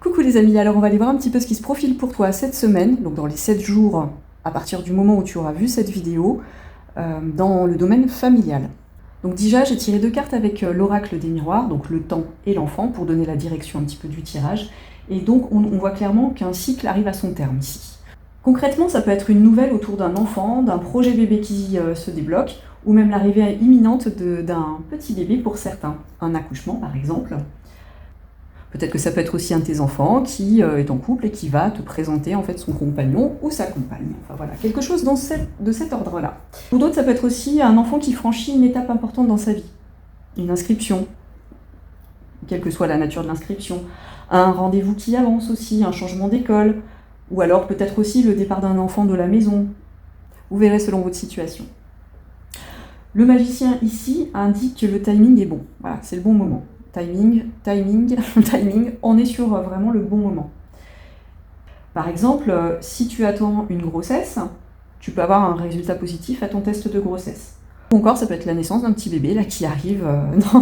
Coucou les amis, alors on va aller voir un petit peu ce qui se profile pour toi cette semaine, donc dans les 7 jours à partir du moment où tu auras vu cette vidéo, dans le domaine familial. Donc déjà, j'ai tiré 2 cartes avec l'oracle des miroirs, donc le temps et l'enfant, pour donner la direction un petit peu du tirage. Et donc on voit clairement qu'un cycle arrive à son terme ici. Concrètement, ça peut être une nouvelle autour d'un enfant, d'un projet bébé qui se débloque, ou même l'arrivée imminente d'un petit bébé pour certains. Un accouchement par exemple. Peut-être que ça peut être aussi un de tes enfants qui est en couple et qui va te présenter en fait son compagnon ou sa compagne. Enfin voilà, quelque chose de cet ordre-là. Pour d'autres, ça peut être aussi un enfant qui franchit une étape importante dans sa vie. Une inscription, quelle que soit la nature de l'inscription. Un rendez-vous qui avance aussi, un changement d'école. Ou alors peut-être aussi le départ d'un enfant de la maison. Vous verrez selon votre situation. Le magicien ici indique que le timing est bon. Voilà, c'est le bon moment. Timing, on est sur vraiment le bon moment. Par exemple, si tu attends une grossesse, tu peux avoir un résultat positif à ton test de grossesse. Ou encore, ça peut être la naissance d'un petit bébé là, qui arrive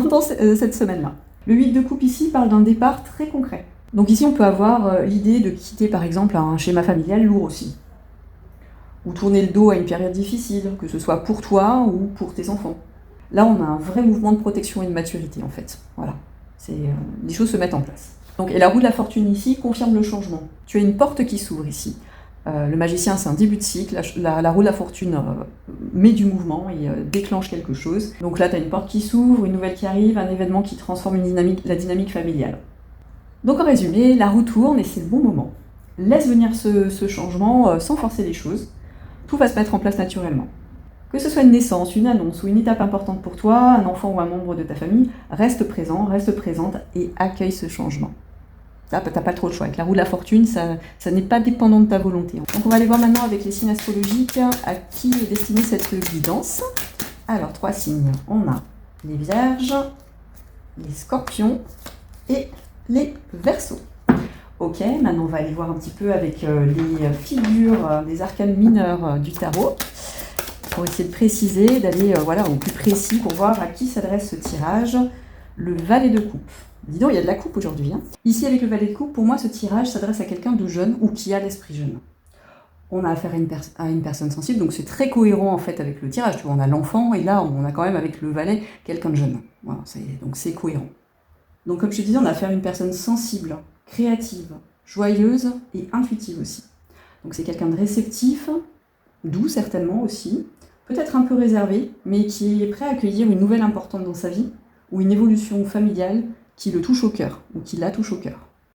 dans cette semaine-là. Le 8 de coupe ici parle d'un départ très concret. Donc ici, on peut avoir l'idée de quitter par exemple un schéma familial lourd aussi. Ou tourner le dos à une période difficile, que ce soit pour toi ou pour tes enfants. Là, on a un vrai mouvement de protection et de maturité, en fait. Voilà. Les choses se mettent en place. Donc, et la roue de la fortune ici confirme le changement. Tu as une porte qui s'ouvre ici. Le magicien, c'est un début de cycle. La roue de la fortune met du mouvement et déclenche quelque chose. Donc là, tu as une porte qui s'ouvre, une nouvelle qui arrive, un événement qui transforme la dynamique familiale. Donc en résumé, la roue tourne et c'est le bon moment. Laisse venir ce changement sans forcer les choses. Tout va se mettre en place naturellement. Que ce soit une naissance, une annonce ou une étape importante pour toi, un enfant ou un membre de ta famille, reste présent, reste présente et accueille ce changement. Là, t'as pas trop le choix. Avec la roue de la fortune, ça n'est pas dépendant de ta volonté. Donc on va aller voir maintenant avec les signes astrologiques à qui est destinée cette guidance. Alors, 3 signes. On a les Vierges, les Scorpions et les Verseaux. Ok, maintenant on va aller voir un petit peu avec les figures des arcanes mineurs du tarot. Pour essayer de préciser, d'aller au plus précis pour voir à qui s'adresse ce tirage. Le valet de coupe. Dis donc, il y a de la coupe aujourd'hui. Ici, avec le valet de coupe, pour moi, ce tirage s'adresse à quelqu'un de jeune ou qui a l'esprit jeune. On a affaire à une personne sensible, donc c'est très cohérent en fait avec le tirage. Tu vois, on a l'enfant et là, on a quand même avec le valet quelqu'un de jeune. Voilà, donc c'est cohérent. Donc comme je te disais, on a affaire à une personne sensible, créative, joyeuse et intuitive aussi. Donc c'est quelqu'un de réceptif, doux certainement aussi, peut-être un peu réservé, mais qui est prêt à accueillir une nouvelle importante dans sa vie, ou une évolution familiale qui le touche au cœur, ou qui la touche au cœur.